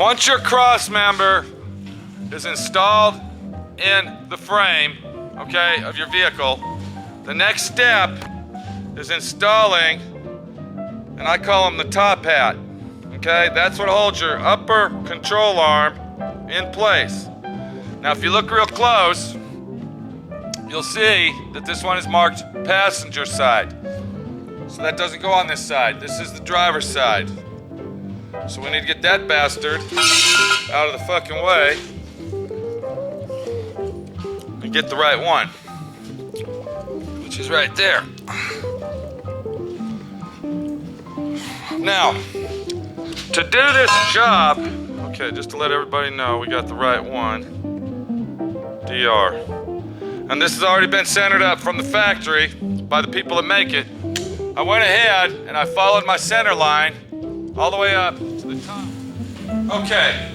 Once your cross member is installed in the frame, okay, of your vehicle, the next step is installing, and I call them the top hat, okay? That's what holds your upper control arm in place. Now, if you look real close, you'll see that this one is marked passenger side. So that doesn't go on this side. This is the driver's side. So we need to get that bastard out of the fucking way and get the right one, which is right there. Now, to do this job, okay, just to let everybody know, we got the right one, DR. And this has already been centered up from the factory by the people that make it. I went ahead and I followed my center line all the way up to the top. Okay,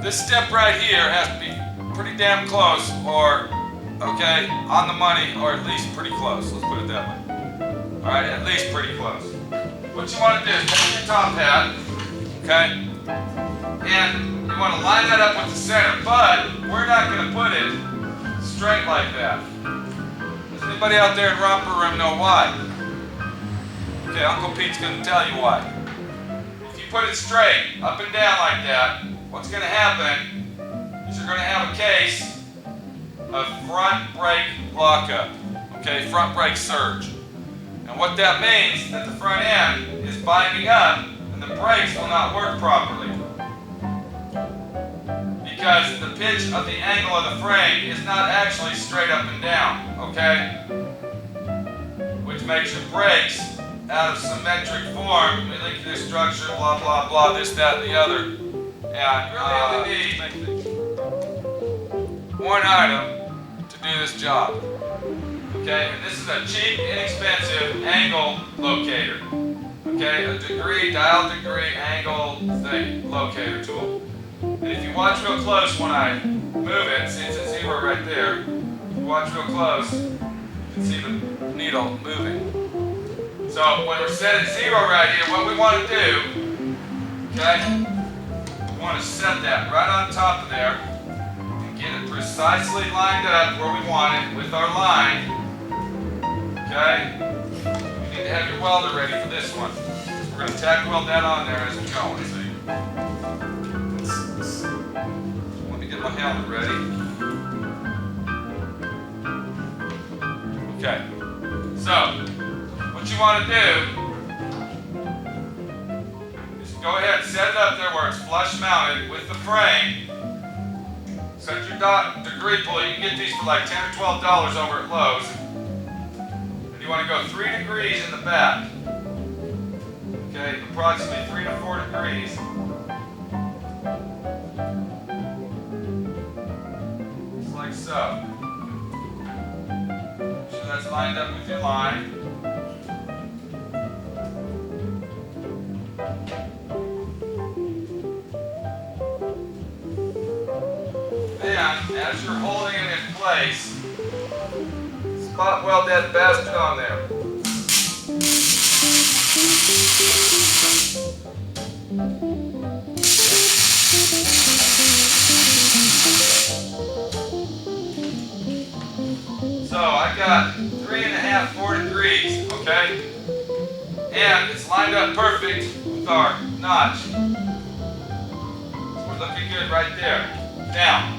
this step right here has to be pretty damn close, or, okay, on the money, or at least pretty close. Let's put it that way. All right, at least pretty close. What you want to do is take your top hat, okay, and you want to line that up with the center, but we're not going to put it straight like that. Does anybody out there in romper room know why? Okay, Uncle Pete's going to tell you why. If you put it straight, up and down like that, what's going to happen is you're going to have a case of front brake lockup, okay, front brake surge. And what that means is that the front end is binding up and the brakes will not work properly. Because the pitch of the angle of the frame is not actually straight up and down, okay? Which makes your brakes out of symmetric form, molecular structure, blah, blah, blah, this, that, and the other. And you really only need one item to do this job. Okay, and this is a cheap, inexpensive angle locator. Okay, a degree, dial degree, angle thing, locator tool. And if you watch real close when I move it, see it's at 0 right there. If you watch real close, you can see the needle moving. So when we're set at 0 right here, what we want to do, okay, we want to set that right on top of there and get it precisely lined up where we want it with our line. Okay? You need to have your welder ready for this one. We're going to tack weld that on there as we go. See? Let me get my helmet ready. Okay. So, what you want to do is go ahead and set it up there where it's flush mounted with the frame. Set your degree pulley. You can get these for like $10 or $12 over at Lowe's. You want to go 3 degrees in the back. Okay, approximately 3 to 4 degrees. Just like so. Make sure that's lined up with your line. Then, as you're holding it in place, spot weld that bastard on there. So I got 3.5, 4 degrees, okay? And it's lined up perfect with our notch. So we're looking good right there. Now,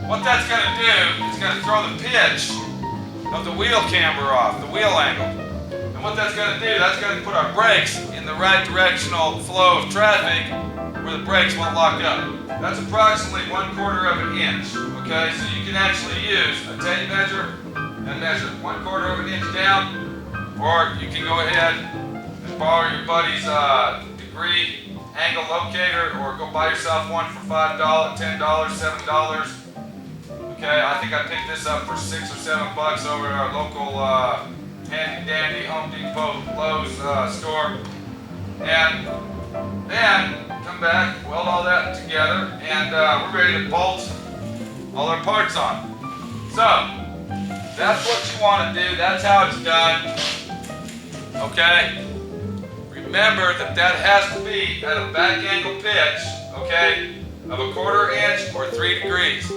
what that's going to do is going to throw the pitch of the wheel camber off, the wheel angle. And what that's going to do, that's going to put our brakes in the right directional flow of traffic where the brakes won't lock up. That's approximately 1/4 of an inch, okay? So you can actually use a tape measure and measure 1/4 of an inch down, or you can go ahead and borrow your buddy's degree angle locator, or go buy yourself one for $5, $10, $7. Okay, I think I picked this up for $6 or $7 over at our local handy dandy Home Depot Lowe's store. And then come back, weld all that together, and we're ready to bolt all our parts on. So that's what you want to do. That's how it's done. Okay. Remember that that has to be at a back angle pitch. okay, of 1/4 inch or 3 degrees.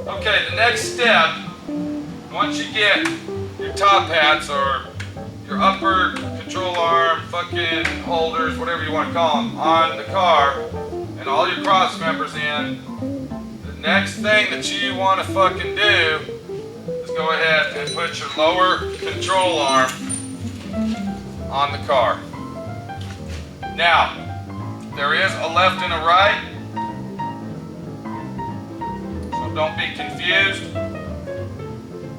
Okay, the next step, once you get your top hats or your upper control arm, fucking holders, whatever you want to call them, on the car, and all your cross members in, the next thing that you want to fucking do is go ahead and put your lower control arm on the car. Now, there is a left and a right, so don't be confused.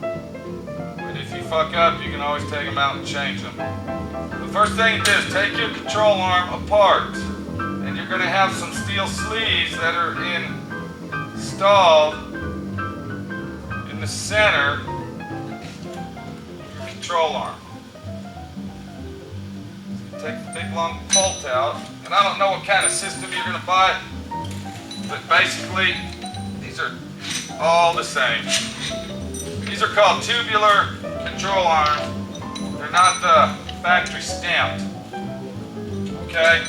But if you fuck up, you can always take them out and change them. The first thing you do is take your control arm apart, and you're going to have some steel sleeves that are installed in the center of your control arm. Take the big long bolt out, and I don't know what kind of system you're going to buy, but basically these are all the same. These are called tubular control arms. They're not the factory stamped. Okay?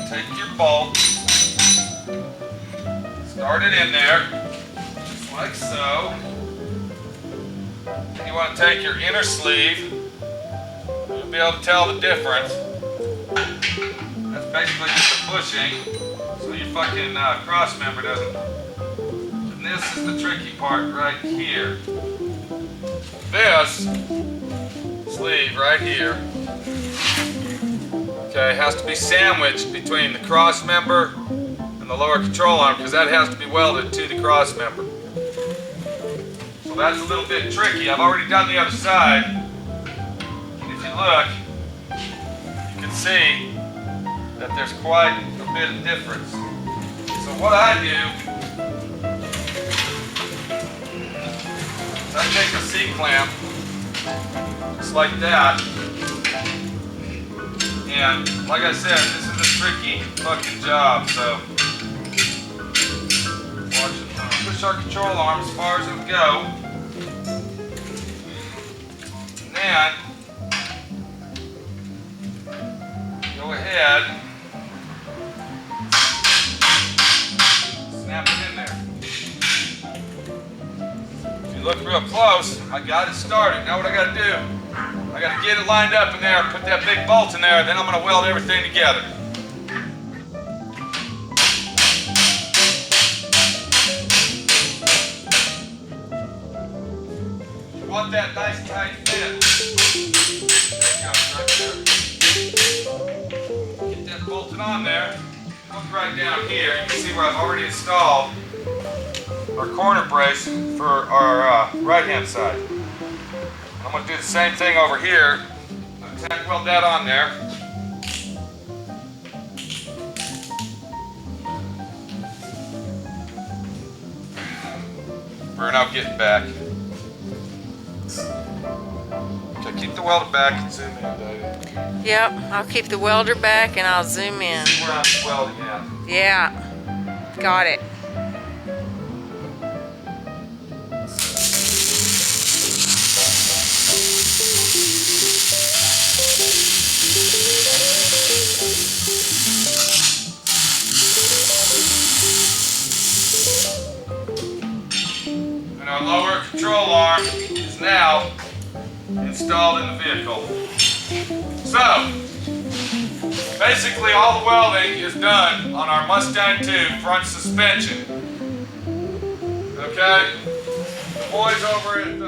Take your bolt, start it in there, just like so. And you want to take your inner sleeve. You'll be able to tell the difference. That's basically just a bushing, so your fucking cross member doesn't. And this is the tricky part right here. This sleeve right here, okay, has to be sandwiched between the cross member and the lower control arm, because that has to be welded to the cross member. So that's a little bit tricky. I've already done the other side. Look, you can see that there's quite a bit of difference. So what I do is I take a C-clamp, just like that, and like I said, this is a tricky fucking job, so watch it. Push our control arm as far as it'll go, and then go ahead, snap it in there. If you look real close, I got it started. Now what I got to do, I got to get it lined up in there, put that big bolt in there, then I'm going to weld everything together. You want that nice tight fit. There you go, right there. Bolted on there, look right down here, you can see where I've already installed our corner brace for our right hand side. I'm going to do the same thing over here. Tack weld that on there. Burn out getting back. Okay, keep the welder back and zoom in, David. Yep, I'll keep the welder back and I'll zoom in. See where I'm welding at. Yeah, got it. And our lower control arm is now installed in the vehicle. So, basically all the welding is done on our Mustang 2 front suspension. Okay? The boys over at